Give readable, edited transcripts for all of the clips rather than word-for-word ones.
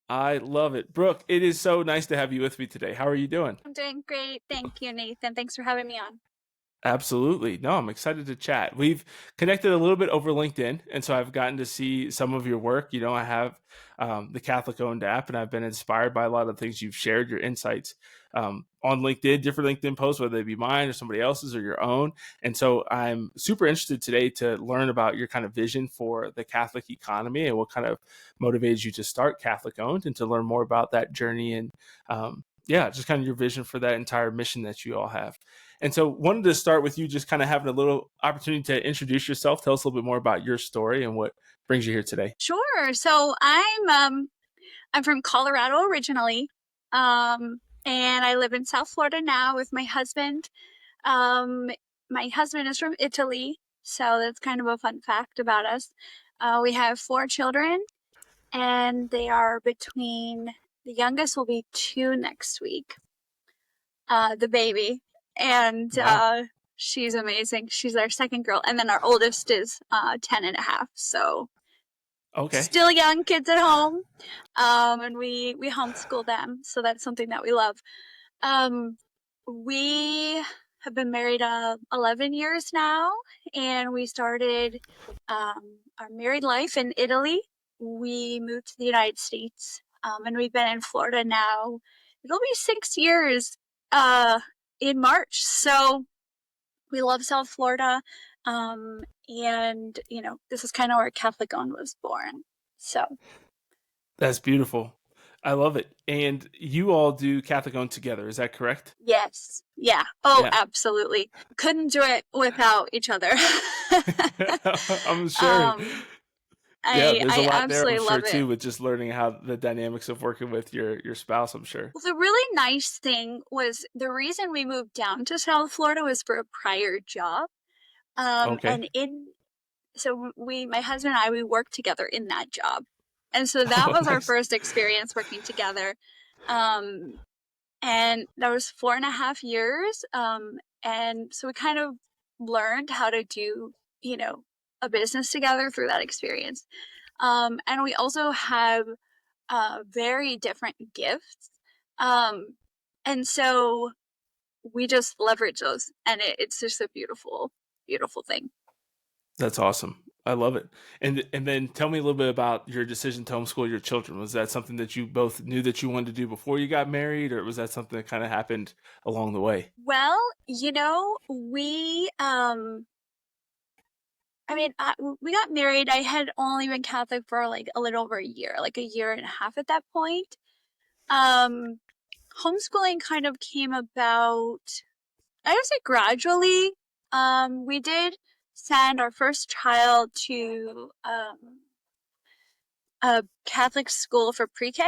I love it. Brooke, it is so nice to have you with me today. How are you doing? I'm doing great. Thank you, Nathan. Thanks for having me on. Absolutely. No, I'm excited to chat. We've connected a little bit over LinkedIn, and so I've gotten to see some of your work. I have the Catholic owned app, and I've been inspired by a lot of things you've shared, your insights on LinkedIn, different LinkedIn posts, whether they be mine or somebody else's or your own. And so I'm super interested today to learn about your kind of vision for the Catholic economy and what kind of motivates you to start Catholic owned and to learn more about that journey and yeah, just kind of your vision for that entire mission that you all have. And so wanted to start with you just kind of having a little opportunity to introduce yourself. Tell us a little bit more about your story and what brings you here today. Sure. So I'm from Colorado originally. And I live in South Florida now with my husband. Um, my husband is from Italy, so that's kind of a fun fact about us. We have 4 children, and they are between the youngest will be 2 next week. The baby, and Wow. she's amazing. She's our second girl, and then our oldest is 10 and a half. So Okay. still young kids at home, and we homeschool them, so that's something that we love. Um, we have been married 11 years now, and we started our married life in Italy. We moved to the United States, and we've been in Florida now. It'll be 6 years uh, in March. So we love South Florida. And, this is kind of where Catholic Owned was born. So, That's beautiful. I love it. And you all do Catholic owned together. Is that correct? yes. Yeah. Oh, Yeah. absolutely. Couldn't do it without each other. I'm sure. um, Yeah, I, there's a I lot there, I'm absolutely sure, love it. too, with just learning how the dynamics of working with your spouse, I'm sure. Well, the really nice thing was the reason we moved down to South Florida was for a prior job. Okay. And so my husband and I, we worked together in that job. And so that Oh, was our nice. first experience working together. Um, and that was 4.5 years. And so we kind of learned how to do, a business together through that experience. And we also have very different gifts. Um, and so we just leverage those, and it's just a beautiful, beautiful thing. That's awesome. I love it. And then tell me a little bit about your decision to homeschool your children. Was that something that you both knew that you wanted to do before you got married, or was that something that kind of happened along the way? Well, we got married. I had only been Catholic for like a little over a year, like a year and a half at that point. Um, Homeschooling kind of came about, I would say gradually. We did send our first child to a Catholic school for pre-K.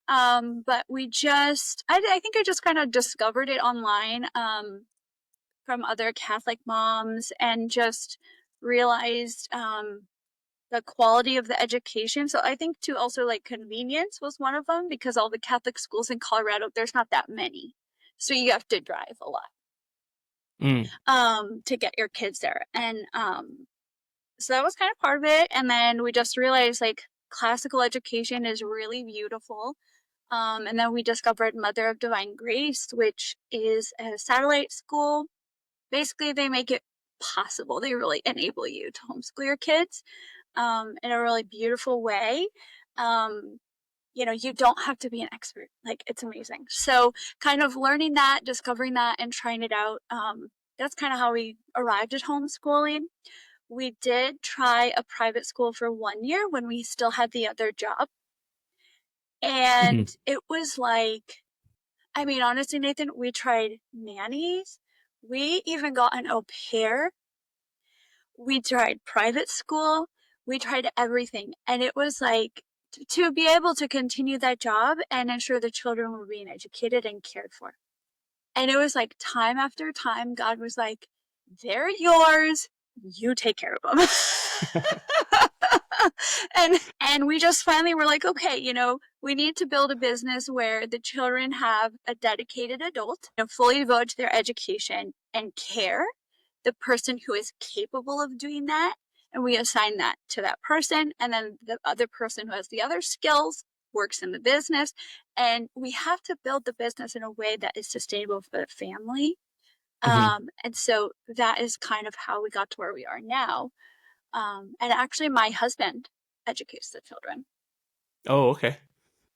But I think I just kind of discovered it online from other Catholic moms and just realized the quality of the education. So I think too also like convenience was one of them because all the Catholic schools in Colorado, there's not that many. So you have to drive a lot Mm. to get your kids there. And so that was kind of part of it. And then we just realized like classical education is really beautiful. And then we discovered Mother of Divine Grace, which is a satellite school. Basically, they make it possible. They really enable you to homeschool your kids in a really beautiful way. Um, you don't have to be an expert. Like, it's amazing. So, kind of learning that, discovering that, and trying it out. That's kind of how we arrived at homeschooling. We did try a private school for 1 year when we still had the other job. And Mhm. it was like, I mean, honestly, Nathan, we tried nannies. We even got an au pair. We tried private school. We tried everything. And it was like to be able to continue that job and ensure the children were being educated and cared for. And it was like time after time, God was like, they're yours. You take care of them. and we just finally were like, okay, we need to build a business where the children have a dedicated adult, fully devoted to their education and care, the person who is capable of doing that, and we assign that to that person, and then the other person who has the other skills works in the business, and we have to build the business in a way that is sustainable for the family. Mhm. And so that is kind of how we got to where we are now. And actually, my husband educates the children. Oh, okay.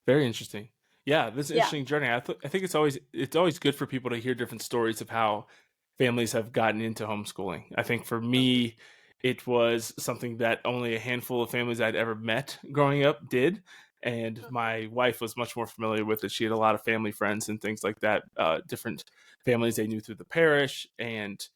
Very interesting. Yeah, this is an Yeah. interesting journey. I think it's always good for people to hear different stories of how families have gotten into homeschooling. I think for Mhm. me, it was something that only a handful of families I'd ever met growing up did, and Mhm. my wife was much more familiar with it. She had a lot of family friends and things like that, different families they knew through the parish and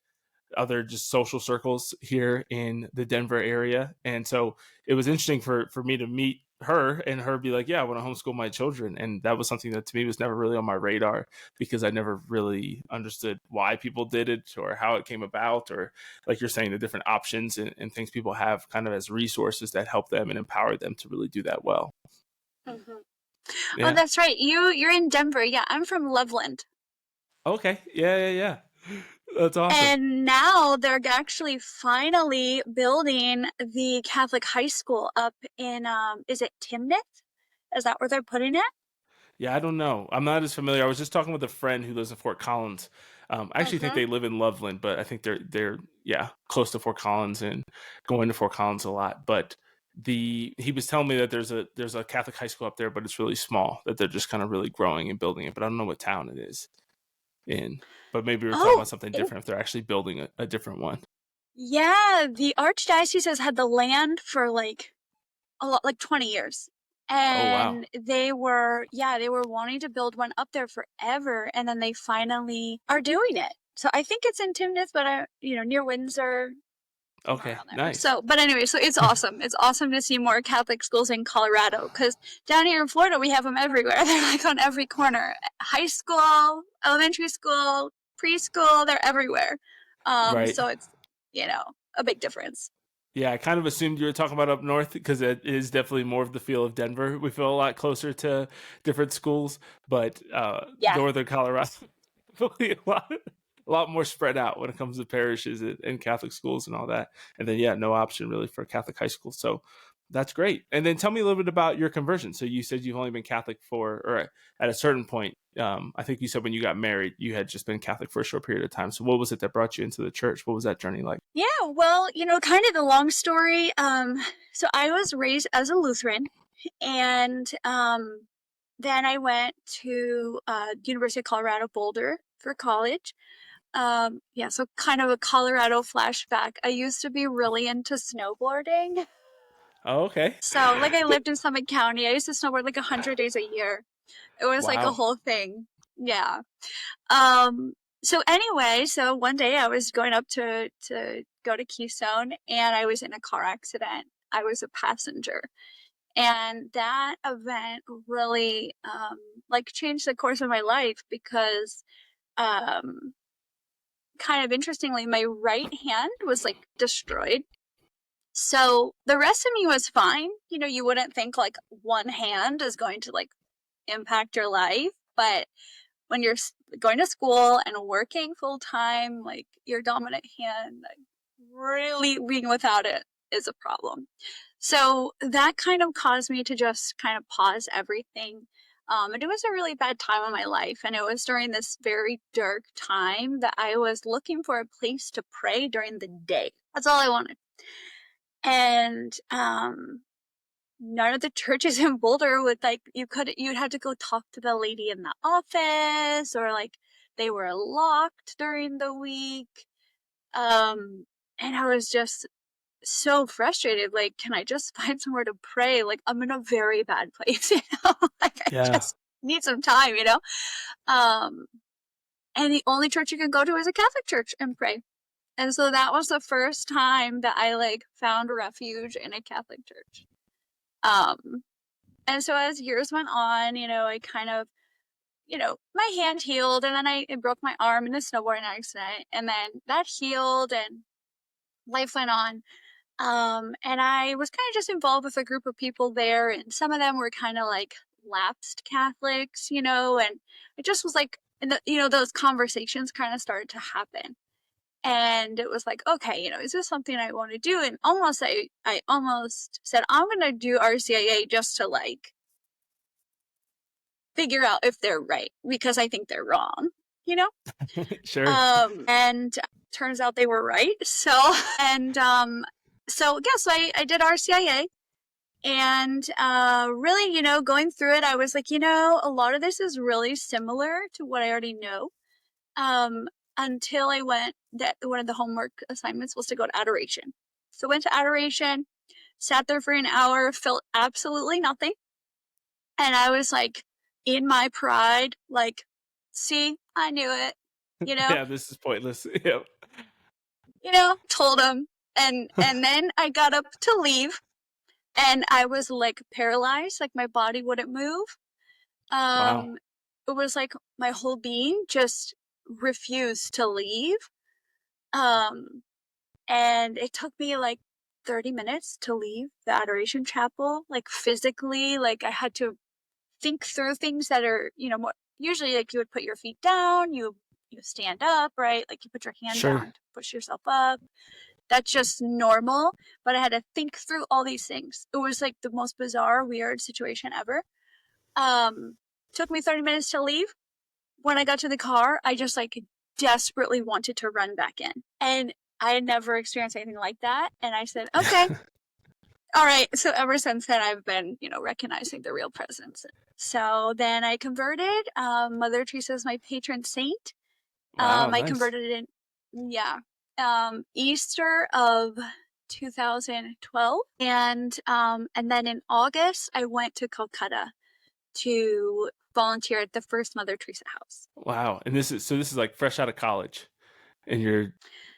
other just social circles here in the Denver area. And so it was interesting for me to meet her and her be like, yeah, I want to homeschool my children. And that was something that to me was never really on my radar because I never really understood why people did it or how it came about, or like you're saying, the different options and things people have kind of as resources that help them and empower them to really do that well. Mhm. Oh, Yeah. that's right. You're in Denver. Yeah, I'm from Loveland. Okay. Yeah. Yeah. Yeah. That's awesome. And now they're actually finally building the Catholic high school up in is it Timnit? Is that where they're putting it? Yeah, I don't know. I'm not as familiar. I was just talking with a friend who lives in Fort Collins. I actually think Mm-hmm. they live in Loveland, but I think they're yeah close to Fort Collins and going to Fort Collins a lot. But he was telling me that there's a Catholic high school up there, but it's really small. That they're just kind of really growing and building it. But I don't know what town it is in. But maybe we're talking Oh, about something it, different if they're actually building a different one. yeah, the archdiocese has had the land for like a lot, like 20 years. Oh wow. And they were wanting to build one up there forever, and then they finally are doing it. So I think it's in Timnath, but near Windsor, somewhere Okay, around there. nice. So, but anyway, so it's awesome. It's awesome to see more Catholic schools in Colorado because down here in Florida, we have them everywhere. They're like on every corner. High school, elementary school, preschool, they're everywhere. Right. So it's, a big difference. Yeah, I kind of assumed you were talking about up north because it is definitely more of the feel of Denver. We feel a lot closer to different schools, but Yeah. northern Colorado, really a lot more spread out when it comes to parishes and Catholic schools and all that. And then, yeah, no option really for Catholic high school. So that's great. And then tell me a little bit about your conversion. So you said you've only been Catholic or at a certain point. I think you said when you got married, you had just been Catholic for a short period of time. So what was it that brought you into the church? What was that journey like? Yeah, well, kind of the long story. So I was raised as a Lutheran, and then I went to University of Colorado Boulder for college. Yeah, so kind of a Colorado flashback. I used to be really into snowboarding. Oh, okay. So, like, I lived in Summit County. I used to snowboard like 100 days a year. It was like a Wow. whole thing. Yeah. Um, so anyway, so one day I was going up to go to Keystone and I was in a car accident. I was a passenger. And that event really like changed the course of my life because um kind of interestingly my right hand was like destroyed. So the rest of me was fine. You wouldn't think like one hand is going to like impact your life, but when you're going to school and working full time, like your dominant hand, like, really being without it is a problem. So that kind of caused me to just kind of pause everything. And it was a really bad time in my life. And it was during this very dark time that I was looking for a place to pray during the day. That's all I wanted. And none of the churches in Boulder would like you'd have to go talk to the lady in the office, or like they were locked during the week. And I was just so frustrated. Like, can I just find somewhere to pray? Like, I'm in a very bad place, like I Yeah. just need some time. Um, and the only church you can go to is a Catholic church and pray. And so that was the first time that I like found refuge in a Catholic church. Um, And so as years went on, I kind of, my hand healed, and then I broke my arm in a snowboarding accident, and then that healed and life went on. And I was kind of just involved with a group of people there, and some of them were kind of like lapsed Catholics, and it just was like, and those conversations kind of started to happen. And it was like, okay, is this something I want to do? And I almost said, I'm going to do RCIA just to like figure out if they're right because I think they're wrong, you know? Sure. And turns out they were right. And so yeah, so I did RCIA. And really, going through it, I was like, a lot of this is really similar to what I already know. Um, until I went, that one of the homework assignments was to go to adoration. So went to adoration, sat there for an hour, felt absolutely nothing. And I was like, in my pride, like, see, I knew it, you know, Yeah, this is pointless. Yep. told him. And then I got up to leave and I was like paralyzed, like my body wouldn't move. Wow. Um, it was like my whole being just refused to leave. Um, and it took me like 30 minutes to leave the adoration chapel, like physically, like I had to think through things that are, more usually like you would put your feet down, you stand up, right? Like you put your hand Sure. down to push yourself up. That's just normal, but I had to think through all these things. It was like the most bizarre, weird situation ever. Um, took me 30 minutes to leave. When I got to the car, I just like desperately wanted to run back in. And I had never experienced anything like that. And I said, okay, all right. So ever since then, I've been, recognizing the real presence. So then I converted. Mother Teresa is my patron saint. Wow, I nice. converted in, yeah, Easter of 2012. And then in August, I went to Calcutta to volunteer at the first Mother Teresa house. Wow. And this is like fresh out of college and you're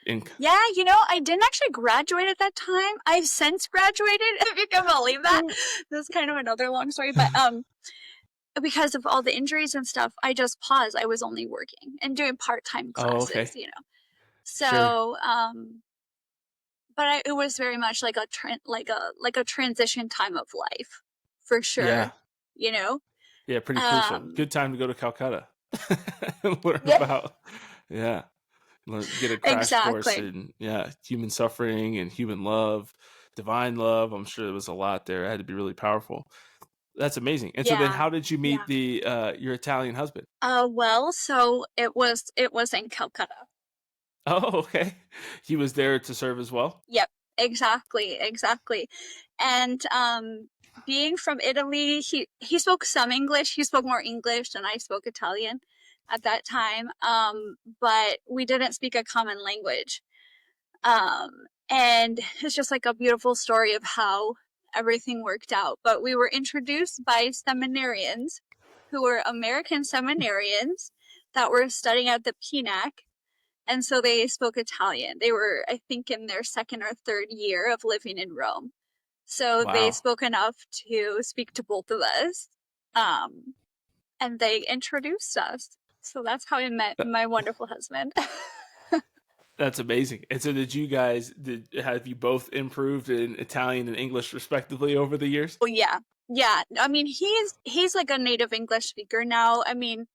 in. Yeah, I didn't actually graduate at that time. I've since graduated, if you can believe that. This is kind of another long story, but because of all the injuries and stuff, I just paused. I was only working and doing part-time Oh, okay. classes. Sure. So, but it was very much like like a transition time of life, for sure. Yeah. You know. Yeah, pretty crucial. Um, Good time to go to Calcutta. Learn yeah, about, yeah, get a crash course exactly. in, yeah, human suffering and human love, divine love. I'm sure there was a lot there. It had to be really powerful. That's amazing. And so then Yeah, how did you meet yeah. the your Italian husband? Well, so it was in Calcutta. Oh, okay. He was there to serve as well? Yep, exactly, exactly. And being from Italy, he spoke some English. He spoke more English than I spoke Italian at that time. But we didn't speak a common language. And it's just like a beautiful story of how everything worked out. But we were introduced by seminarians who were American seminarians that were studying at the PNAC, and so they spoke Italian. They were, I think, in their second or third year of living in Rome. So they Wow. spoke enough to speak to both of us. Um, and they introduced us. So that's how I met That, my wonderful husband. that's amazing. And so have you both improved in Italian and English respectively over the years? Oh yeah. Yeah. I mean, he's like a native English speaker now. I mean,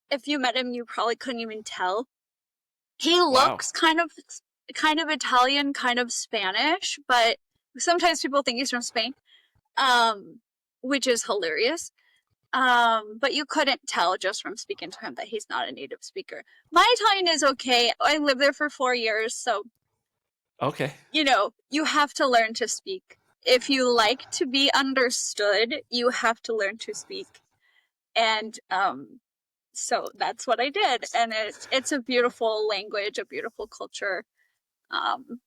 if you met him, you probably couldn't even tell. He Wow. looks kind of Italian, kind of Spanish, but sometimes people think he's from Spain. um, which is hilarious. But you couldn't tell just from speaking to him that he's not a native speaker. My Italian is okay. I lived there for 4 years, so Okay. you have to learn to speak. If you like to be understood, you have to learn to speak. And so that's what I did. And it's a beautiful language, a beautiful culture, um,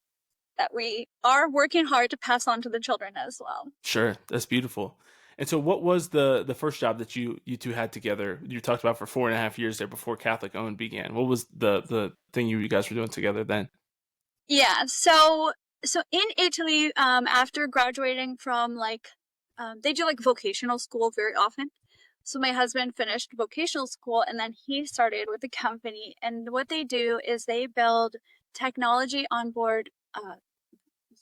that we are working hard to pass on to the children as well. Sure. That's beautiful. And so what was the first job that you two had together? You talked about for 4.5 years there before Catholic Own began. What was the thing you guys were doing together then? Yeah, so in Italy, after graduating from they do like vocational school very often. So my husband finished vocational school and then he started with a company. And what they do is they build technology on board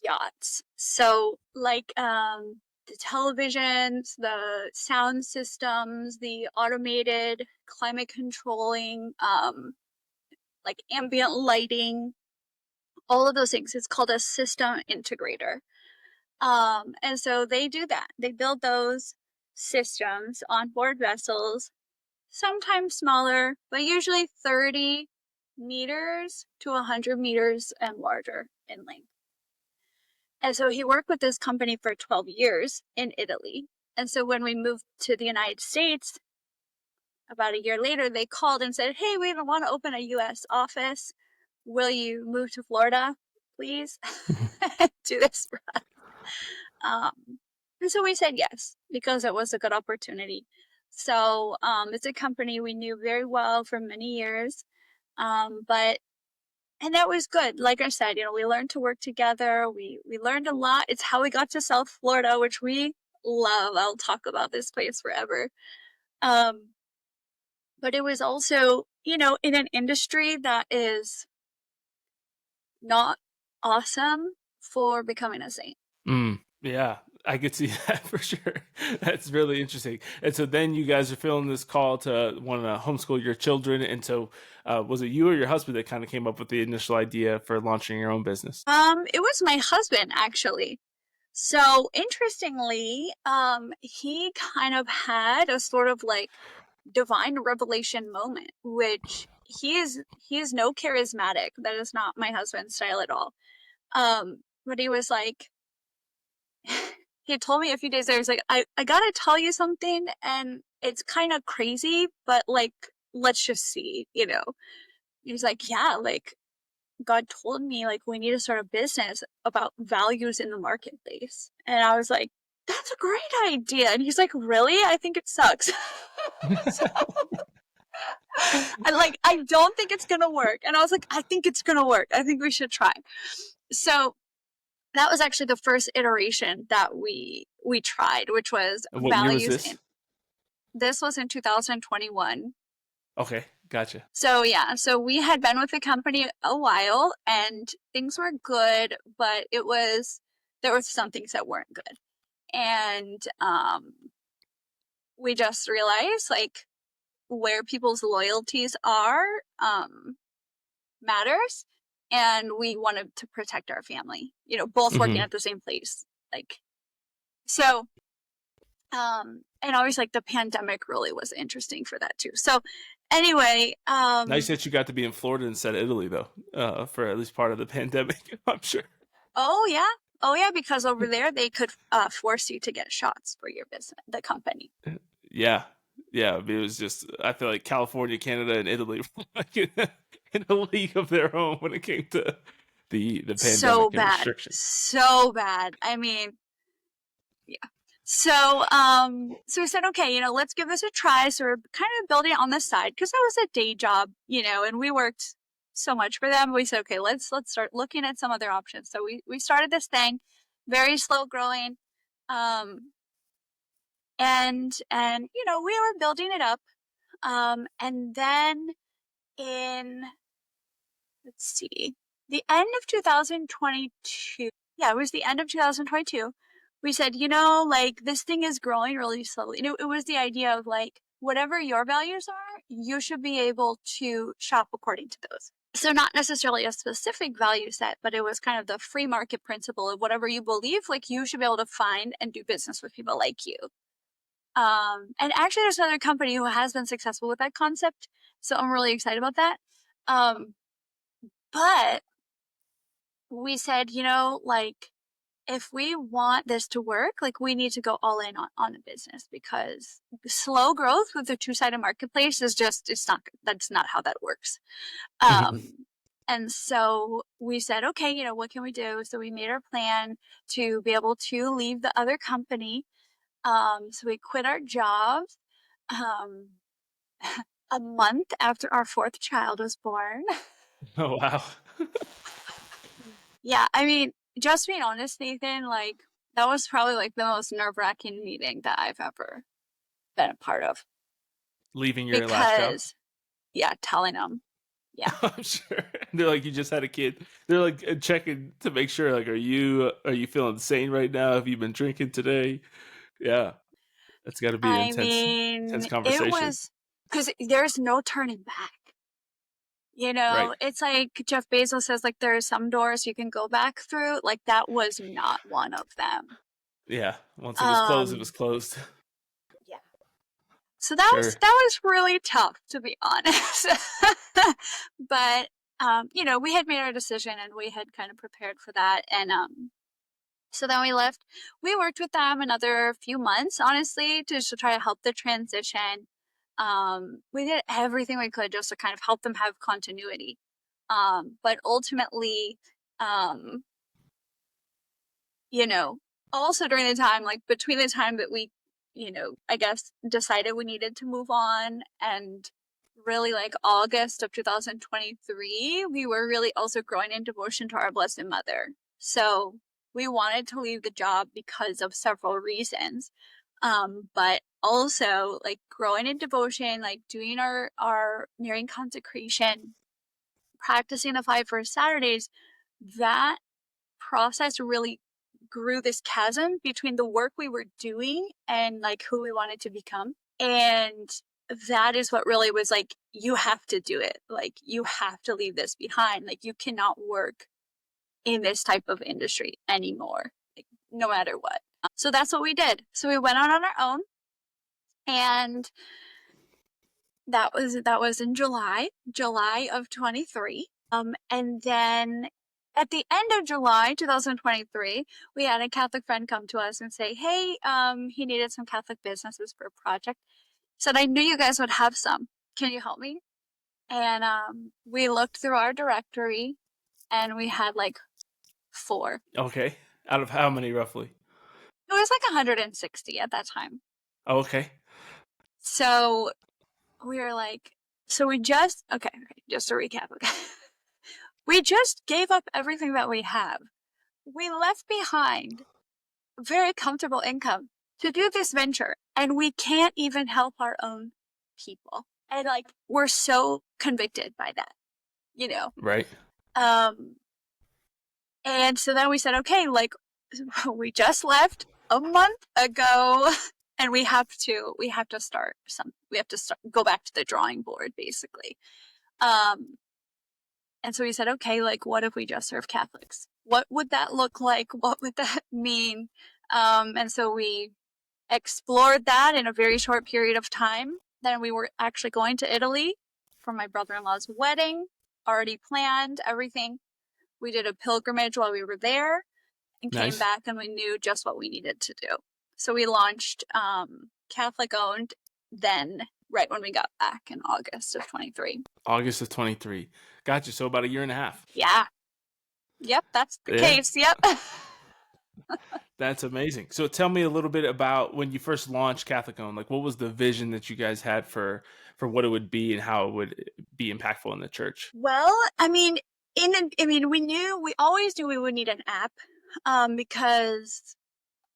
yachts. So like the televisions, the sound systems, the automated climate controlling, like ambient lighting, all of those things. It's called a system integrator. And so they do that. They build those. systems on board vessels, sometimes smaller, but usually 30 meters to 100 meters and larger in length. And so he worked with this company for 12 years in Italy. And so when we moved to the United States, about a year later, they called and said, hey, we want to open a US office. Will you move to Florida, please? Do this for us. And so we said yes, because it was a good opportunity. So it's a company we knew very well for many years. And that was good. Like I said, we learned to work together. We learned a lot. It's how we got to South Florida, which we love. I'll talk about this place forever. But it was also, in an industry that is not awesome for becoming a saint. Yeah, I could see that for sure. That's really interesting. And so then you guys are feeling this call to want to homeschool your children. And so was it you or your husband that kind of came up with the initial idea for launching your own business? It was my husband, actually. So interestingly, he kind of had a sort of like divine revelation moment, which he is no charismatic. That is not my husband's style at all. But he was like, he told me a few days later, he's like, I gotta tell you something, and it's kind of crazy, but like, let's just see, He's like, yeah, like, God told me, like, we need to start a business about values in the marketplace. And I was like, that's a great idea. And he's like, really? I think it sucks. So, I don't think it's gonna work. And I was like, I think it's gonna work. I think we should try. So that was actually the first iteration that we tried, which was And what year was values this? in. This was in 2021. Okay, gotcha. So yeah, so we had been with the company a while and things were good, but there were some things that weren't good. And we just realized like where people's loyalties are matters, and we wanted to protect our family, both working at the same place. Like, so and always like the pandemic really was interesting for that too. So anyway, Nice that you got to be in Florida instead of Italy, though, for at least part of the pandemic, I'm sure. oh yeah, because over there they could force you to get shots for your business, the company. Yeah. Yeah. It was just, I feel like California, Canada, and Italy were like in a league of their own when it came to the So pandemic and bad, restrictions. so bad. I mean, yeah. So so we said, okay, let's give this a try. So we're kind of building it on the side because that was a day job, and we worked so much for them. We said, okay, let's start looking at some other options. So we started this thing, very slow growing, and we were building it up, and then in, let's see, the end of 2022. Yeah, it was the end of 2022. We said, like, this thing is growing really slowly. It was the idea of like, whatever your values are, you should be able to shop according to those. So not necessarily a specific value set, but it was kind of the free market principle of whatever you believe, like you should be able to find and do business with people like you. And actually there's another company who has been successful with that concept. So I'm really excited about that. But we said, like, if we want this to work, like we need to go all in on the business, because slow growth with a two-sided marketplace is just, that's not how that works. And so we said, okay, what can we do? So we made our plan to be able to leave the other company. So we quit our jobs a month after our fourth child was born. Oh, wow. Yeah, I mean, just being honest, Nathan, like, that was probably like the most nerve-wracking meeting that I've ever been a part of. Leaving your last job? Because, yeah, telling them, yeah. I'm sure. They're like, you just had a kid. They're like checking to make sure, like, are you feeling sane right now? Have you been drinking today? Yeah. That's got to be an I intense mean, it conversation. was, because there's no turning back. Right. It's like Jeff Bezos says, like, there are some doors you can go back through. Like, that was not one of them. Yeah. Once it was closed, it Um, was closed. So Sure. that was really tough, to be honest. But you know, we had made our decision and we had kind of prepared for that. And so then we left. We worked with them another few months, honestly, to try to help the transition. We did everything we could just to kind of help them have continuity. But ultimately, um, you know, also during the time, like between the time that we, you know, I guess decided we needed to move on and really like August of 2023, we were really also growing in devotion to our Blessed Mother. So we wanted to leave the job because of several reasons. But also like growing in devotion, like doing our nearing consecration, practicing the 5 First Saturdays, that process really grew this chasm between the work we were doing and like who we wanted to become. And that is what really was like, you have to do it. Like, you have to leave this behind. Like, you cannot work in this type of industry anymore, like, no matter what. So that's what we did. So we went on our own, and that was in July of 23. And then at the end of July 2023, we had a Catholic friend come to us and say, hey, he needed some Catholic businesses for a project. Said, I knew you guys would have some. Can you help me? And we looked through our directory and we had like 4. Okay. Out of how many roughly? It was like 160 at that time. Oh, okay. So we were like, so we just, okay, just to recap, okay. We just gave up everything that we have. We left behind very comfortable income to do this venture, and we can't even help our own people. And like, we're so convicted by that, you know. Right. Um and so then we said, okay, like, we just left a month ago and we have to start go back to the drawing board, basically. And so we said, okay, like, what if we just serve Catholics? What would that look like? What would that mean? And so we explored that in a very short period of time. Then we were actually going to Italy for my brother-in-law's wedding, already planned everything. We did a pilgrimage while we were there and came Nice. back, and we knew just what we needed to do. So we launched Catholic owned then, right when we got back in August of 23. August of 23. Gotcha. So about a year and a half. Yeah. Yep, that's the Yeah. case. Yep. That's amazing. So tell me a little bit about when you first launched Catholic Owned. Like, what was the vision that you guys had for what it would be and how it would be impactful in the church? Well, I mean, we always knew we would need an app, because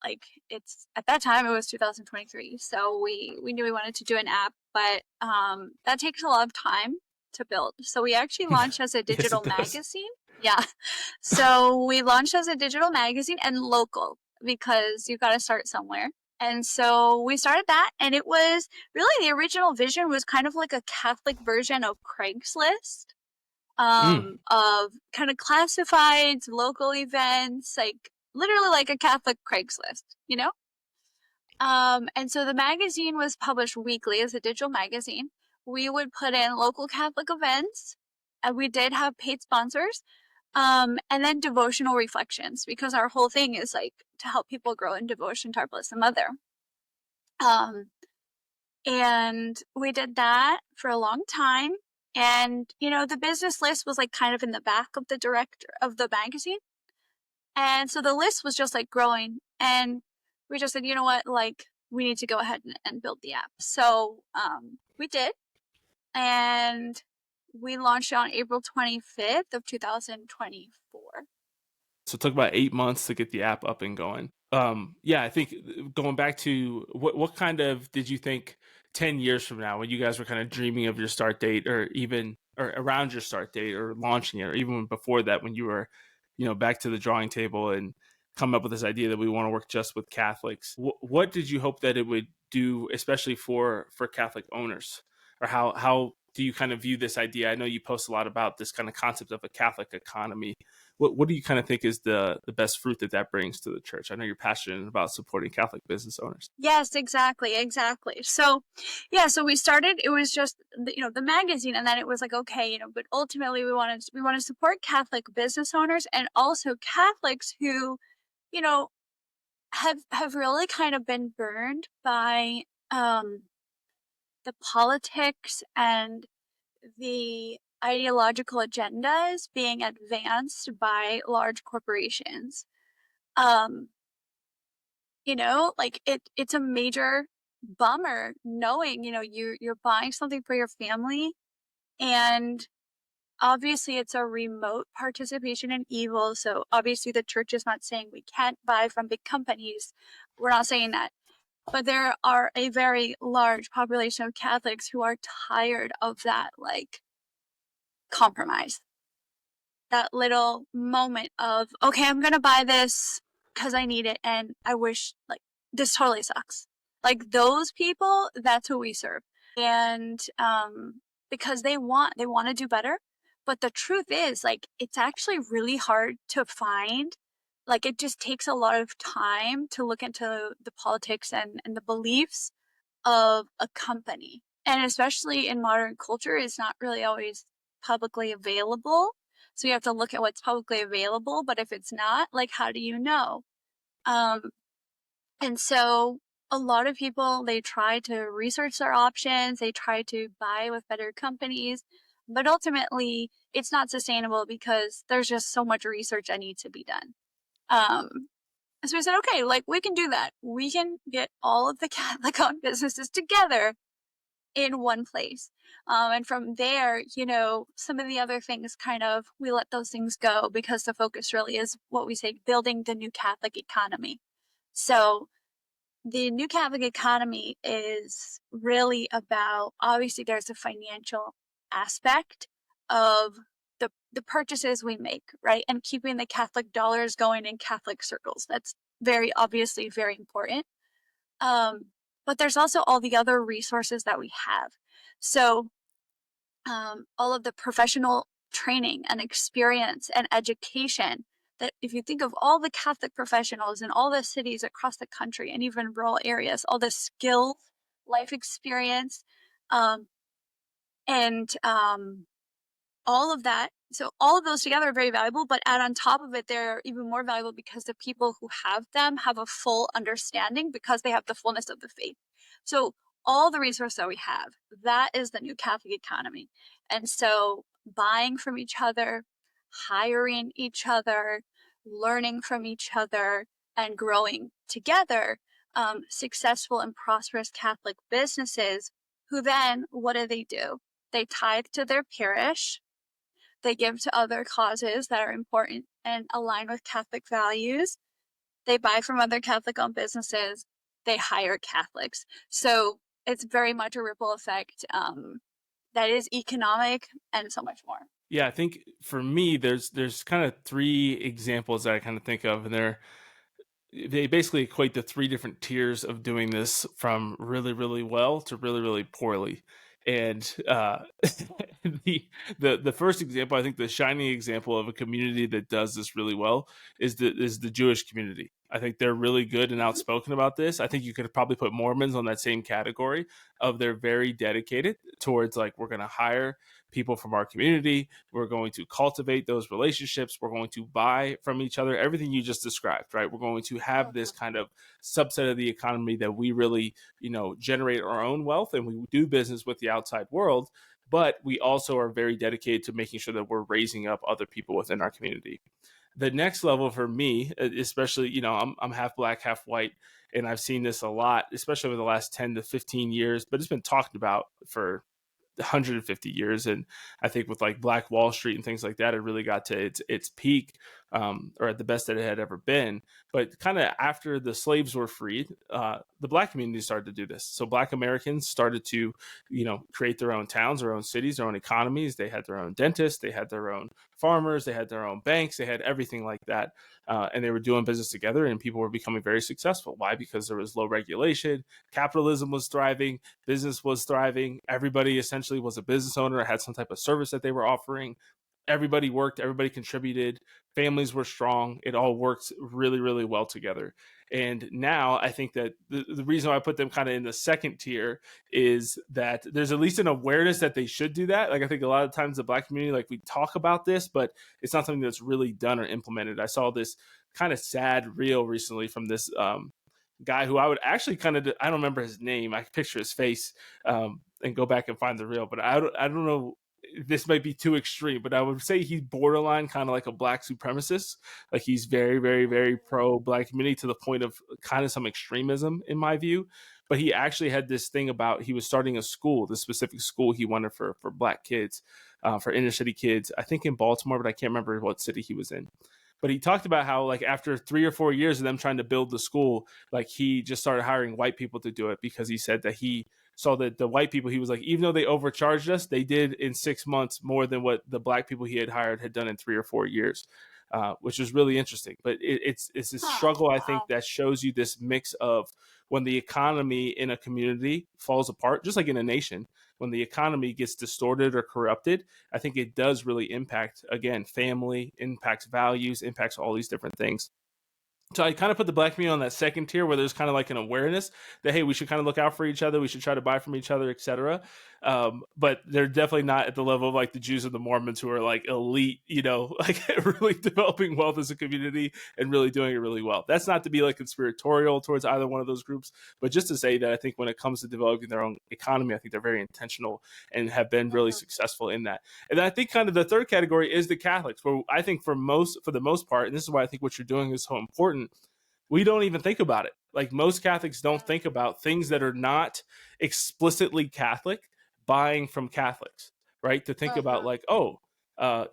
like, it's at that time it was 2023, so we knew we wanted to do an app, but that takes a lot of time to build. So we actually launched as a Yes, digital it does. magazine. Yeah. So we launched as a digital magazine and local, because you got to start somewhere. And so we started that, and it was really, the original vision was kind of like a Catholic version of Craigslist, Mm, of kind of classifieds, local events, like literally like a Catholic Craigslist, you know? And so the magazine was published weekly as a digital magazine. We would put in local Catholic events, and we did have paid sponsors, and then devotional reflections, because our whole thing is like to help people grow in devotion to our Blessed Mother. Um, and we did that for a long time. And, you know, the business list was like kind of in the back of the director of the magazine. And so the list was just like growing. And we just said, you know what, like, we need to go ahead and build the app. So we did. And we launched it on April 25th of 2024. so it took about 8 months to get the app up and going. Yeah, I think going back to what kind of did you think 10 years from now when you guys were kind of dreaming of your start date or even or around your start date or launching it or even before that when you were, back to the drawing table and come up with this idea that we want to work just with Catholics. What did you hope that it would do, especially for Catholic owners? Or how do you kind of view this idea? I know you post a lot about this kind of concept of a Catholic economy. What do you kind of think is the best fruit that that brings to the church? I know you're passionate about supporting Catholic business owners. Yes, exactly, exactly. So, yeah, so we started, it was just, the magazine, and then it was like, okay, but ultimately we want to support Catholic business owners and also Catholics who, you know, have really kind of been burned by the politics and the ideological agendas being advanced by large corporations. Um, like it's a major bummer knowing, you're buying something for your family, and obviously it's a remote participation in evil. So obviously the church is not saying we can't buy from big companies. We're not saying that. But there are a very large population of Catholics who are tired of that, like, compromise. That little moment of, okay, I'm gonna buy this because I need it, and I wish, like, this totally sucks. Like, those people, that's who we serve. And because they want to do better. But the truth is, like, it's actually really hard to find. Like, it just takes a lot of time to look into the politics and the beliefs of a company. And especially in modern culture, it's not really always publicly available. So you have to look at what's publicly available. But if it's not, like, how do you know? Um, and so a lot of people, they try to research their options, they try to buy with better companies, but ultimately it's not sustainable because there's just so much research that needs to be done. Um, so we said, okay, like, we can do that. We can get all of the Catholic-owned businesses together in one place. And from there, some of the other things kind of, we let those things go because the focus really is what we say, building the new Catholic economy. So the new Catholic economy is really about, obviously there's a financial aspect of the purchases we make, right? And keeping the Catholic dollars going in Catholic circles. That's very obviously very important. Um, but there's also all the other resources that we have. So all of the professional training and experience and education, that if you think of all the Catholic professionals in all the cities across the country and even rural areas, all the skills, life experience, um, and all of that. So all of those together are very valuable, but add on top of it, they're even more valuable because the people who have them have a full understanding because they have the fullness of the faith. So all the resources that we have, that is the new Catholic economy. And so buying from each other, hiring each other, learning from each other, and growing together, successful and prosperous Catholic businesses who then, what do? They tithe to their parish, they give to other causes that are important and align with Catholic values. They buy from other Catholic-owned businesses. They hire Catholics. So it's very much a ripple effect that is economic and so much more. Yeah, I think for me, there's kind of three examples that I kind of think of, and they basically equate the three different tiers of doing this from really, really well to really, really poorly. And the the first example, I think the shining example of a community that does this really well is the Jewish community. I think they're really good and outspoken about this. I think you could probably put Mormons on that same category of they're very dedicated towards, like, we're going to hire people from our community, we're going to cultivate those relationships, we're going to buy from each other, everything you just described, right? We're going to have this kind of subset of the economy that we really, generate our own wealth, and we do business with the outside world, but we also are very dedicated to making sure that we're raising up other people within our community. The next level for me, especially, I'm half black, half white, and I've seen this a lot, especially over the last 10 to 15 years, but it's been talked about for 150 years. And I think with like Black Wall Street and things like that, it really got to its peak or at the best that it had ever been. But kind of after the slaves were freed, the Black community started to do this. So Black Americans started to, create their own towns, their own cities, their own economies. They had their own dentists, they had their own farmers, they had their own banks, they had everything like that. And they were doing business together, and people were becoming very successful. Why? Because there was low regulation, capitalism was thriving, business was thriving. Everybody essentially was a business owner, had some type of service that they were offering. Everybody worked, everybody contributed, families were strong. It all worked really, really well together. And now I think that the reason why I put them kind of in the second tier is that there's at least an awareness that they should do that. Like, I think a lot of times the Black community, like, we talk about this, but it's not something that's really done or implemented. I saw this kind of sad reel recently from this guy who I would actually kind of, I don't remember his name. I can picture his face and go back and find the reel, but I don't know. This might be too extreme, but I would say he's borderline kind of like a Black supremacist. Like, he's very, very, very pro Black community to the point of kind of some extremism in my view. But he actually had this thing about, he was starting a school, the specific school he wanted for Black kids, for inner city kids, I think in Baltimore, but I can't remember what city he was in. But he talked about how, like, after 3 or 4 years of them trying to build the school, like, he just started hiring white people to do it, because he said that he saw that the white people, he was like, even though they overcharged us, they did in 6 months more than what the Black people he had hired had done in 3 or 4 years, which was really interesting. But it's a Huh. struggle, I think, Wow. that shows you this mix of when the economy in a community falls apart, just like in a nation, when the economy gets distorted or corrupted, I think it does really impact, again, family, impacts values, impacts all these different things. So I kind of put the Black community on that second tier, where there's kind of like an awareness that, hey, we should kind of look out for each other, we should try to buy from each other, etc. But they're definitely not at the level of like the Jews and the Mormons, who are like elite, like really developing wealth as a community and really doing it really well. That's not to be like conspiratorial towards either one of those groups, but just to say that I think when it comes to developing their own economy, I think they're very intentional and have been really Mhm. successful in that. And then I think kind of the third category is the Catholics, where I think for the most part, and this is why I think what you're doing is so important, we don't even think about it. Like, most Catholics don't think about things that are not explicitly Catholic buying from Catholics, right? To think about, Mhm. like, oh,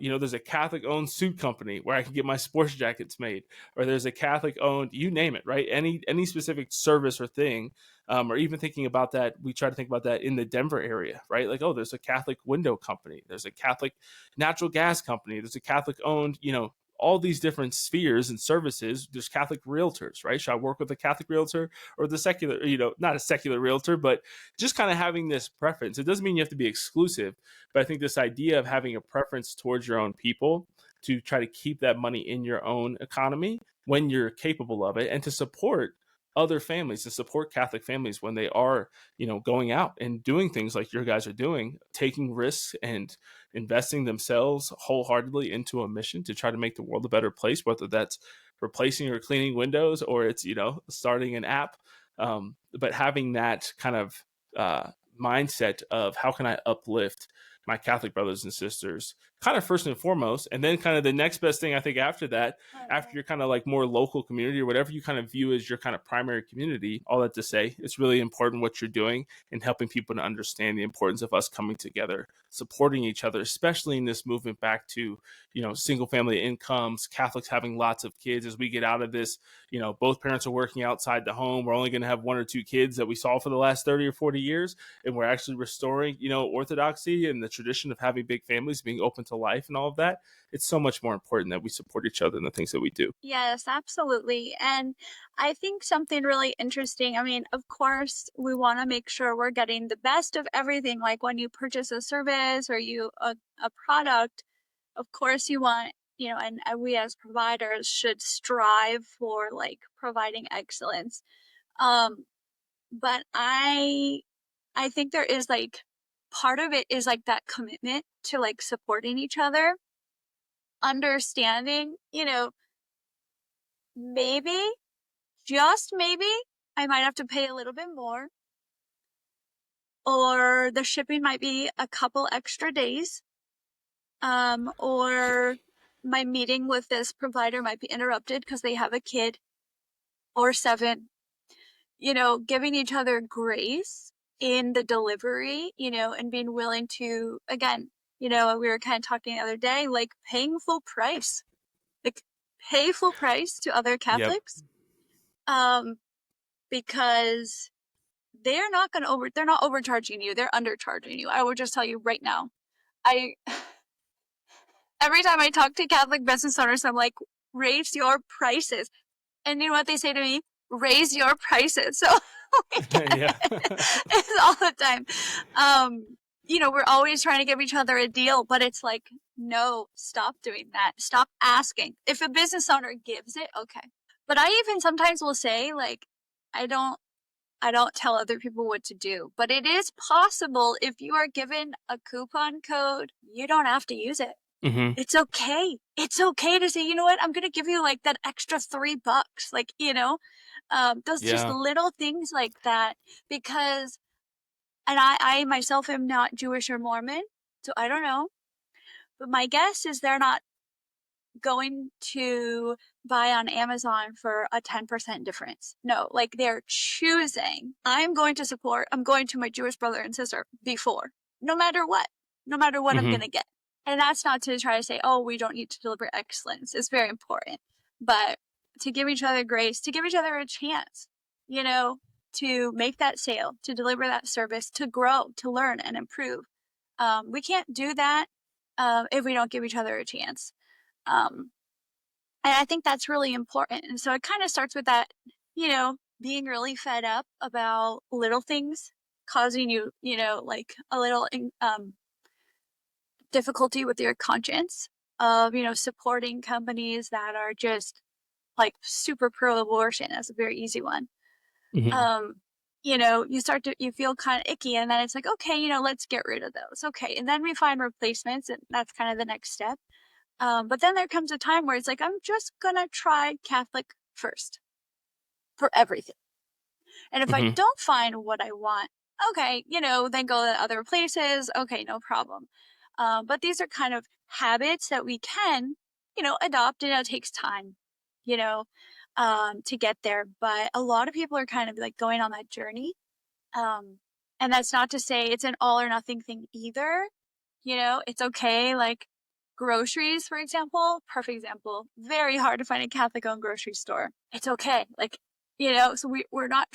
there's a Catholic owned suit company where I can get my sports jackets made, or there's a Catholic owned, you name it, right? Any specific service or thing, or even thinking about that, we try to think about that in the Denver area, right? Like, oh, there's a Catholic window company, there's a Catholic natural gas company, there's a Catholic owned, all these different spheres and services. There's Catholic realtors, right? Should I work with a Catholic realtor or the secular, not a secular realtor, but just kind of having this preference. It doesn't mean you have to be exclusive, but I think this idea of having a preference towards your own people, to try to keep that money in your own economy when you're capable of it, and to support other families, to support Catholic families when they are, going out and doing things like your guys are doing, taking risks and investing themselves wholeheartedly into a mission to try to make the world a better place, whether that's replacing or cleaning windows, or it's, starting an app. But having that kind of mindset of, how can I uplift my Catholic brothers and sisters, kind of first and foremost, and then kind of the next best thing, I think, after that, after Mhm. your kind of like more local community, or whatever you kind of view as your kind of primary community. All that to say, it's really important what you're doing and helping people to understand the importance of us coming together, supporting each other, especially in this movement back to, single family incomes, Catholics having lots of kids. As we get out of this, both parents are working outside the home, we're only going to have one or two kids that we saw for the last 30 or 40 years, and we're actually restoring, orthodoxy and the tradition of having big families, being open to life and all of that. It's so much more important that we support each other in the things that we do. Yes, absolutely. And I think something really interesting, I mean, of course, we want to make sure we're getting the best of everything. Like, when you purchase a service or a product, of course you want, and we as providers should strive for like providing excellence. Um, but I think there is like part of it is like that commitment to like supporting each other, understanding, maybe, just maybe, I might have to pay a little bit more, or the shipping might be a couple extra days, or my meeting with this provider might be interrupted because they have a kid or seven. Giving each other grace in the delivery, and being willing to, again, we were kind of talking the other day, like paying full price. Like, pay full price to other Yep. Catholics, um, because they're not overcharging you, they're undercharging you. I will just tell you right now. I Every time I talk to Catholic business owners, I'm like, raise your prices. And you know what they say to me? Raise your prices. So Yeah. it's all the time. We're always trying to give each other a deal, but it's like, no, stop doing that. Stop asking. If a business owner gives it, okay. But I even sometimes will say, like, I don't I don't tell other people what to do, but it is possible if you are given a coupon code, you don't have to use it. Hmm. It's okay. It's okay to say, you know what, I'm going to give you like that extra $3. Like, those just Yeah. little things like that. Because, and I myself am not Jewish or Mormon, so I don't know. But my guess is they're not going to buy on Amazon for a 10% difference. No, like they're choosing, I'm going to my Jewish brother and sister before, no matter what, no matter what I'm going Hmm. to get. And that's not to try to say, oh, we don't need to deliver excellence. It's very important. But to give each other grace, to give each other a chance, you know, to make that sale, to deliver that service, to grow, to learn and improve. We can't do that if we don't give each other a chance. Um, and I think that's really important. And so it kind of starts with that, being really fed up about little things causing you, like a little difficulty with your conscience of, supporting companies that are just like super pro abortion. That's a very easy one. Hmm. Um, you feel kind of icky, and then it's like, okay, let's get rid of those. Okay. And then we find replacements, and that's kind of the next step. But then there comes a time where it's like, I'm just gonna try Catholic first for everything. And if I Hmm. don't find what I want, okay, then go to other places. Okay, no problem. But these are kind of habits that we can, adopt, and it takes time, you know, to get there. But a lot of people are kind of like going on that journey. Um, and that's not to say it's an all or nothing thing either. It's okay. Like groceries, for example, perfect example. Very hard to find a Catholic owned grocery store. It's okay. Like, so we're not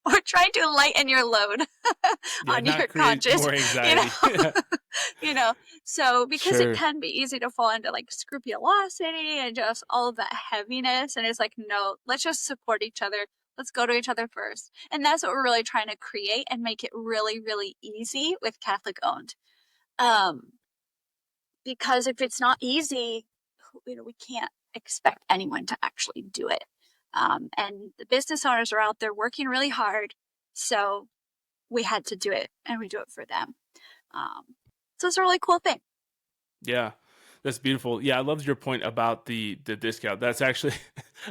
we're trying to lighten your load Yeah. on your Not create conscience, more you anxiety. know, you know, so because it Sure. can be easy to fall into like scrupulosity and just all of that heaviness. And it's like, no, let's just support each other. Let's go to each other first. And that's what we're really trying to create and make it really, really easy with Catholic owned. Um, because if it's not easy, we can't expect anyone to actually do it. And the business owners are out there working really hard. So we had to do it, and we do it for them. So it's a really cool thing. Yeah, that's beautiful. Yeah, I loved your point about the discount. That's actually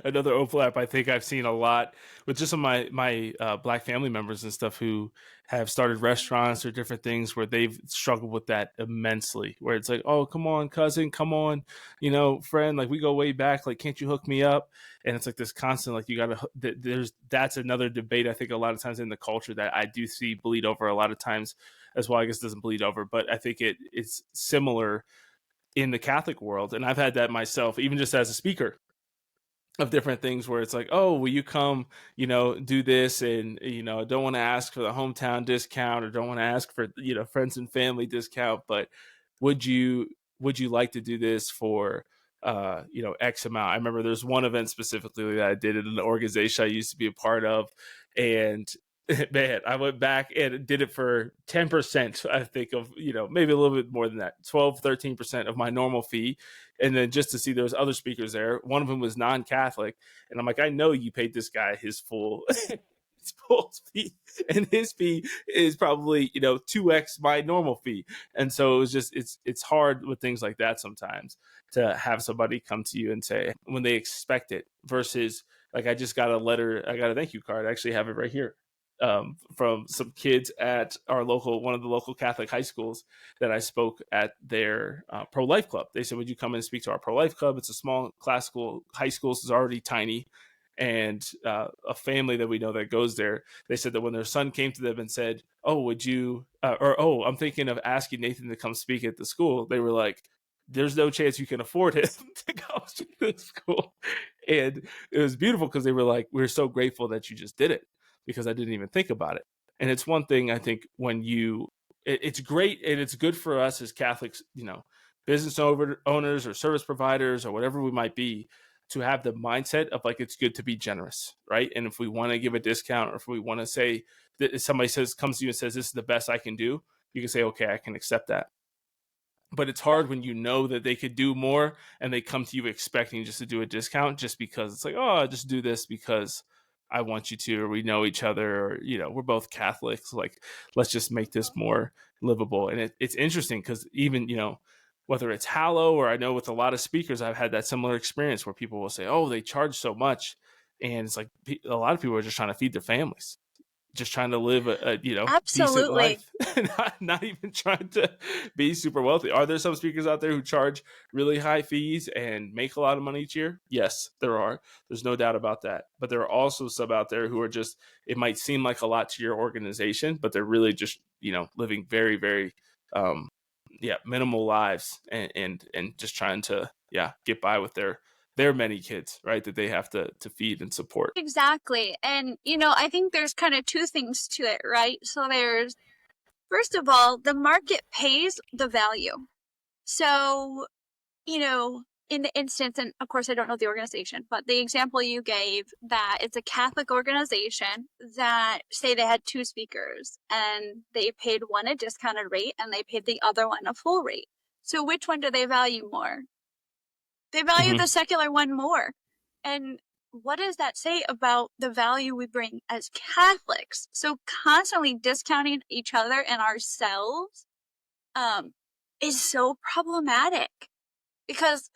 another overlap I think I've seen a lot with just some of my Black family members and stuff who have started restaurants or different things where they've struggled with that immensely. Where it's like, oh, come on, cousin, come on, friend, like we go way back. Like, can't you hook me up? And it's like this constant, like you got to. That's another debate I think a lot of times in the culture that I do see bleed over a lot of times as well. I guess it doesn't bleed over, but I think it's similar in the Catholic world. And I've had that myself, even just as a speaker of different things where it's like, oh, will you come, do this? And, don't want to ask for the hometown discount or don't want to ask for, friends and family discount, but would you, would you like to do this for, X amount? I remember there's one event specifically that I did in an organization I used to be a part of. And man, I went back and did it for 10%, I think, of, maybe a little bit more than that, 12, 13% of my normal fee. And then just to see there was other speakers there, one of them was non-Catholic. And I'm like, I know you paid this guy his full his full fee, and his fee is probably 2x my normal fee. And so it was just it's hard with things like that sometimes to have somebody come to you and say when they expect it versus like I just got a letter, I got a thank you card. I actually have it right here, from some kids at one of the local Catholic high schools that I spoke at their pro life club. They said, "Would you come and speak to our pro life club? It's a small classical high school, so it's already tiny." And a family that we know that goes there, they said that when their son came to them and said, "Oh, would you?" Or, "Oh, I'm thinking of asking Nathan to come speak at the school," they were like, there's no chance you can afford him to go to this school. And it was beautiful because they were like, we're so grateful that you just did it, because I didn't even think about it. And it's one thing, I think, when it's great and it's good for us as Catholics, business owners or service providers or whatever we might be, to have the mindset of like, it's good to be generous, right? And if we want to give a discount, or if we want to say that, if somebody comes to you and says, this is the best I can do, you can say, okay, I can accept that. But it's hard when you know that they could do more and they come to you expecting just to do a discount, just because it's like, oh, just do this because I want you to, or we know each other, or, we're both Catholics. Like, let's just make this more livable. And it's interesting because even, whether it's Hallow, or I know with a lot of speakers, I've had that similar experience where people will say, oh, they charge so much. And it's like, a lot of people are just trying to feed their families, just trying to live a decent Absolutely. life, not even trying to be super wealthy. Are there some speakers out there who charge really high fees and make a lot of money each year? Yes, there are. There's no doubt about that. But there are also some out there who are just, it might seem like a lot to your organization, but they're really just, living very, very, minimal lives, and just trying to, get by with their many kids, right, that they have to feed and support. Exactly. And, I think there's kind of two things to it, right? So there's, first of all, the market pays the value. So, in the instance, and of course I don't know the organization, but the example you gave, that it's a Catholic organization that, say they had two speakers and they paid one a discounted rate and they paid the other one a full rate. So which one do they value more? They value Mm-hmm. the secular one more. And what does that say about the value we bring as Catholics? So constantly discounting each other and ourselves is so problematic, because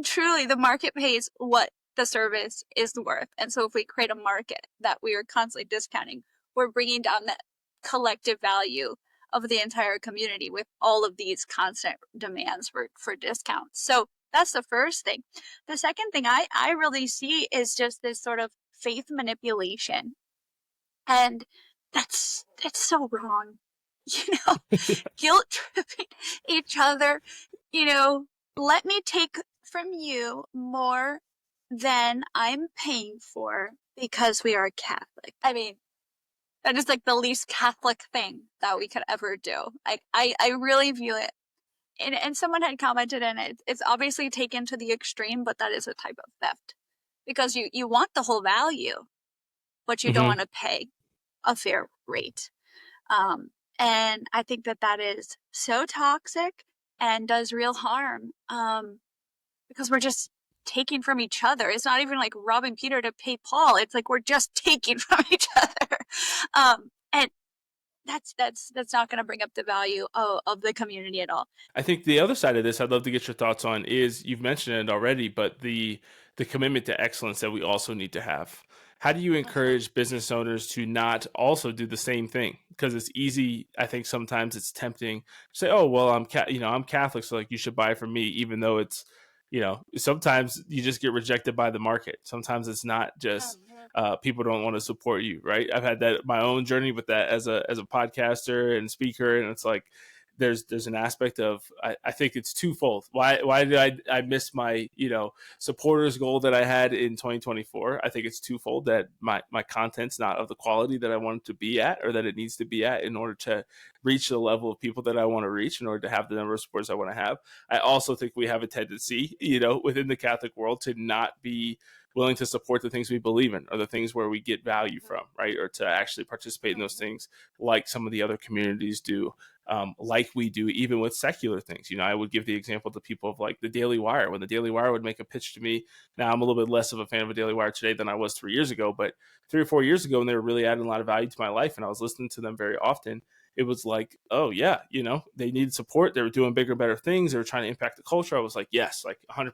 truly the market pays what the service is worth. And so if we create a market that we are constantly discounting, we're bringing down that collective value of the entire community with all of these constant demands for discounts. So that's the first thing. The second thing I really see is just this sort of faith manipulation. And that's so wrong. You know, guilt tripping each other, let me take from you more than I'm paying for because we are Catholic. That is like the least Catholic thing that we could ever do. I really view it. And someone had commented, and it's obviously taken to the extreme, but that is a type of theft, because you want the whole value, but you don't Mm-hmm. want to pay a fair rate. And I think that is so toxic and does real harm, because we're just taking from each other. It's not even like robbing Peter to pay Paul. It's like we're just taking from each other. And that's not going to bring up the value of the community at all. I think the other side of this, I'd love to get your thoughts on, is, you've mentioned it already, but the commitment to excellence that we also need to have. How do you Uh-huh. encourage business owners to not also do the same thing? Because it's easy, I think sometimes it's tempting to say, "Oh, well, I'm Catholic, so like you should buy from me," even though it's, sometimes you just get rejected by the market. Sometimes it's not just Uh-huh. people don't want to support you, right? I've had that my own journey with that as a podcaster and speaker, and it's like, there's an aspect of, I think it's twofold. Why did I miss my supporters goal that I had in 2024? I think it's twofold, that my content's not of the quality that I want it to be at, or that it needs to be at, in order to reach the level of people that I want to reach, in order to have the number of supporters I want to have. I also think we have a tendency, within the Catholic world, to not be willing to support the things we believe in, or the things where we get value from, right? Or to actually participate in those things like some of the other communities do, like we do, even with secular things. I would give the example to people of like the Daily Wire. When the Daily Wire would make a pitch to me, now I'm a little bit less of a fan of the Daily Wire today than I was 3 years ago, but 3 or 4 years ago, when they were really adding a lot of value to my life and I was listening to them very often, it was like, oh yeah, they needed support. They were doing bigger, better things. They were trying to impact the culture. I was like, yes, like 100%,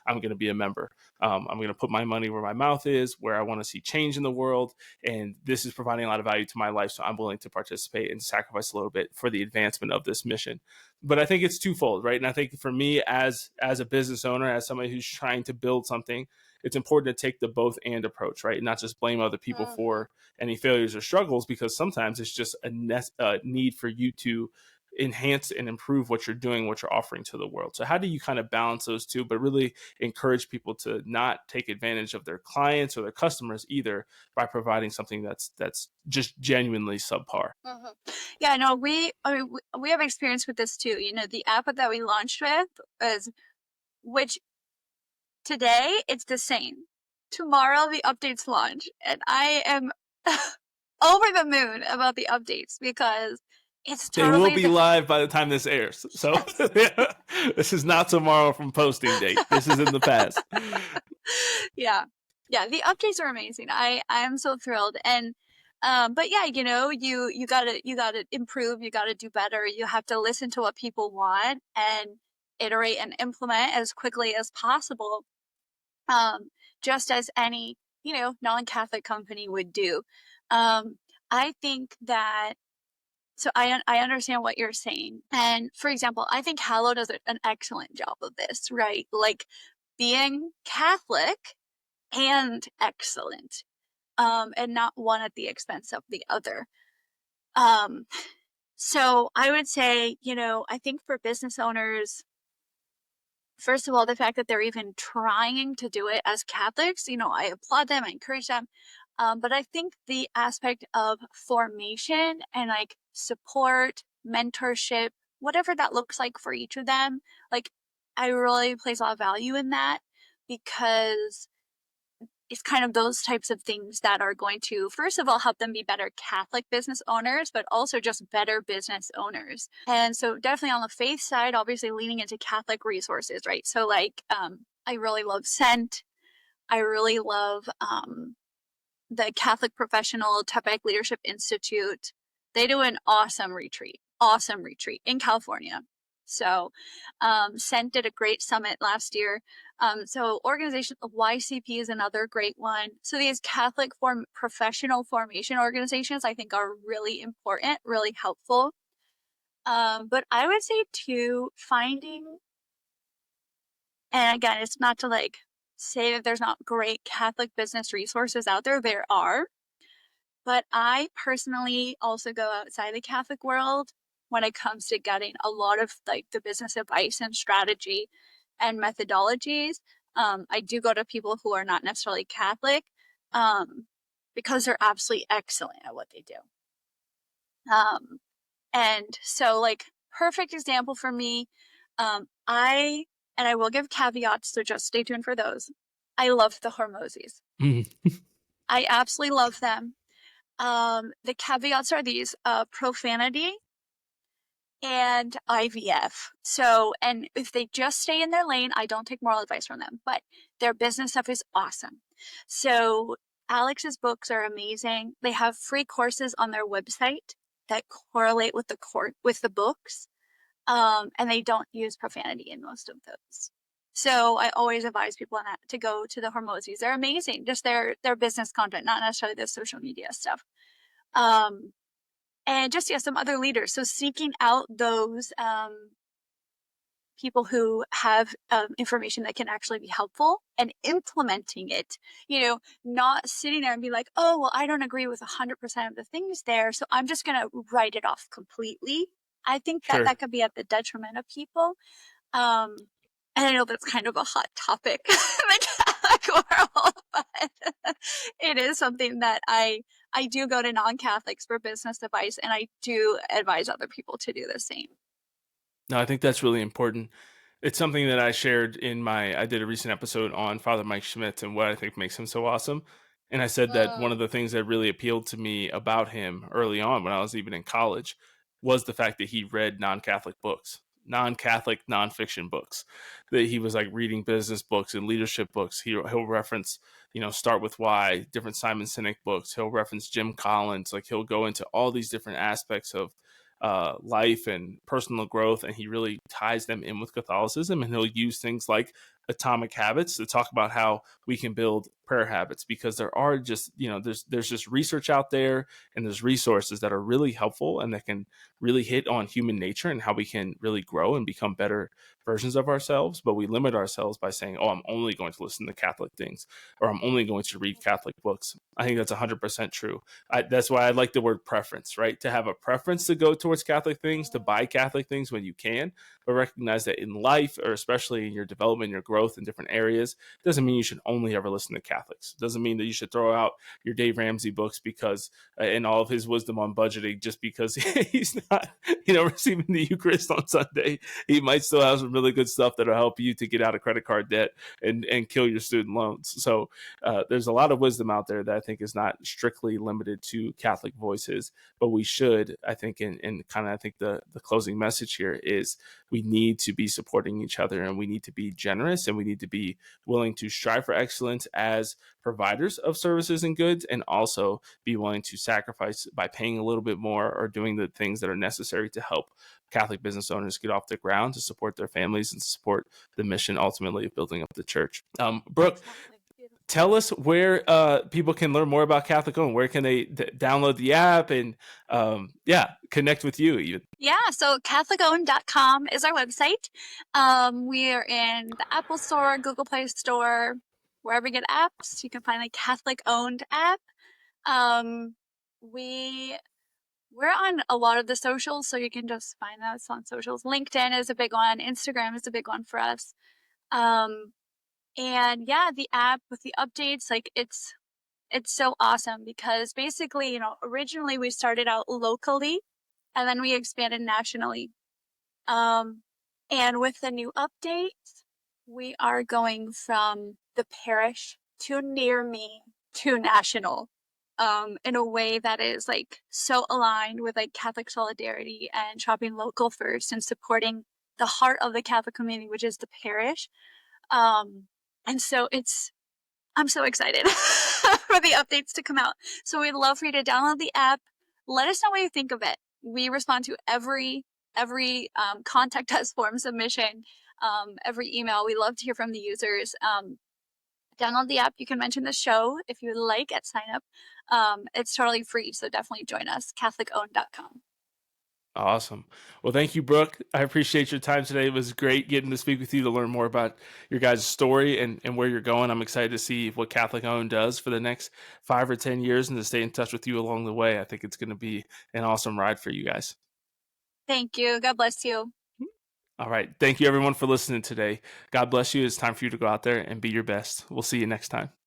I'm going to be a member. I'm going to put my money where my mouth is, where I want to see change in the world. And this is providing a lot of value to my life. So I'm willing to participate and sacrifice a little bit for the advancement of this mission. But I think it's twofold, right? And I think for me, as a business owner, as somebody who's trying to build something, it's important to take the both and approach, right? And not just blame other people Uh-huh. for any failures or struggles, because sometimes it's just a need for you to enhance and improve what you're doing, what you're offering to the world. So how do you kind of balance those two, but really encourage people to not take advantage of their clients or their customers either by providing something that's just genuinely subpar? Mhm. Yeah, no, we have experience with this too. The app that we launched with is, which today it's the same. Tomorrow the updates launch, and I am over the moon about the updates because it's They will totally be different. live by the time this airs. So Yes. this is not tomorrow from posting date. This is in the past. Yeah. Yeah, the updates are amazing. I'm so thrilled. And but yeah, you gotta improve, you gotta do better. You have to listen to what people want and iterate and implement as quickly as possible. Um, just as any, non-Catholic company would do. Um, I think that so I understand what you're saying. And for example, I think Hallow does an excellent job of this, right? Like being Catholic and excellent, and not one at the expense of the other. Um, so I would say, I think for business owners, first of all, the fact that they're even trying to do it as Catholics, I applaud them, I encourage them. But I think the aspect of formation and like support, mentorship, whatever that looks like for each of them, like I really place a lot of value in that because it's kind of those types of things that are going to, first of all, help them be better Catholic business owners, but also just better business owners. And so definitely on the faith side, obviously leaning into Catholic resources, right? So like, I really love Scent. I really love, the Catholic Professional Tepec Leadership Institute. They do an awesome retreat in California. So, Scent did a great summit last year. So organization YCP is another great one. So these Catholic professional formation organizations, I think, are really important, really helpful. But I would say too, finding, and again, it's not to like say that there's not great Catholic business resources out there. There are, but I personally also go outside the Catholic world when it comes to getting a lot of like the business advice and strategy and methodologies. I do go to people who are not necessarily Catholic, um, because they're absolutely excellent at what they do. Um, and so like perfect example for me, I will give caveats, so just stay tuned for those. I love the Hormozis. Mhm. I absolutely love them. The caveats are these, profanity and IVF. So, and if they just stay in their lane, I don't take moral advice from them, but their business stuff is awesome. So Alex's books are amazing. They have free courses on their website that correlate with the books. And they don't use profanity in most of those. So I always advise people on that to go to the Hormozis. They're amazing. Just their business content, not necessarily the social media stuff. Um, and just yeah, some other leaders. So seeking out those people who have information that can actually be helpful and implementing it. Not sitting there and be like, oh well, I don't agree with 100% of the things there, so I'm just gonna write it off completely. I think that Sure. that could be at the detriment of people. Um, and I know that's kind of a hot topic in the Catholic world, but it is something that I do go to non-Catholics for business advice, and I do advise other people to do the same. No, I think that's really important. It's something that I shared I did a recent episode on Father Mike Schmitz and what I think makes him so awesome. And I said that one Mm, of the things that really appealed to me about him early on when I was even in college was the fact that he read non-Catholic books, non-Catholic nonfiction books, that he was like reading business books and leadership books. He'll reference, Start With Why, different Simon Sinek books. He'll reference Jim Collins. Like he'll go into all these different aspects of life and personal growth, and he really ties them in with Catholicism. And he'll use things like Atomic Habits to talk about how we can build prayer habits, because there are just, there's just research out there, and there's resources that are really helpful and that can really hit on human nature and how we can really grow and become better versions of ourselves. But we limit ourselves by saying, oh, I'm only going to listen to Catholic things, or I'm only going to read Catholic books. I think that's 100% true. That's why I like the word preference, right? To have a preference to go towards Catholic things, to buy Catholic things when you can, but recognize that in life, or especially in your development, your growth in different areas, doesn't mean you should only ever listen to Catholics. Doesn't mean that you should throw out your Dave Ramsey books because, and all of his wisdom on budgeting, just because he's not, receiving the Eucharist on Sunday. He might still have some really good stuff that'll help you to get out of credit card debt and kill your student loans. So there's a lot of wisdom out there that I think is not strictly limited to Catholic voices, but we should, I think, and kind of, I think the closing message here is we need to be supporting each other, and we need to be generous, and we need to be willing to strive for excellence as providers of services and goods, and also be willing to sacrifice by paying a little bit more or doing the things that are necessary to help Catholic business owners get off the ground, to support their families, and support the mission ultimately of building up the church. Brooke, Exactly. Beautiful. tell us where people can learn more about Catholic Owned. Where can they download the app and connect with you even? Yeah, so CatholicOwned.com is our website. We are in the Apple Store, Google Play Store, wherever you get apps. You can find the Catholic Owned app. We're on a lot of the socials, so you can just find us on socials. LinkedIn is a big one. Instagram is a big one for us. And yeah, the app with the updates, like it's so awesome because basically, originally we started out locally and then we expanded nationally. And with the new updates, we are going from the parish to near me to national, in a way that is like so aligned with like Catholic solidarity and shopping local first and supporting the heart of the Catholic community, which is the parish. And so I'm so excited for the updates to come out. So we'd love for you to download the app. Let us know what you think of it. We respond to every contact us form submission, every email. We love to hear from the users. Download the app. You can mention the show if you would like at sign up. It's totally free, so definitely join us. CatholicOwned.com. Awesome. Well, thank you, Brooke. I appreciate your time today. It was great getting to speak with you to learn more about your guys' story and where you're going. I'm excited to see what Catholic Owned does for the next 5 or 10 years and to stay in touch with you along the way. I think it's going to be an awesome ride for you guys. Thank you. God bless you. All right. Thank you, everyone, for listening today. God bless you. It's time for you to go out there and be your best. We'll see you next time.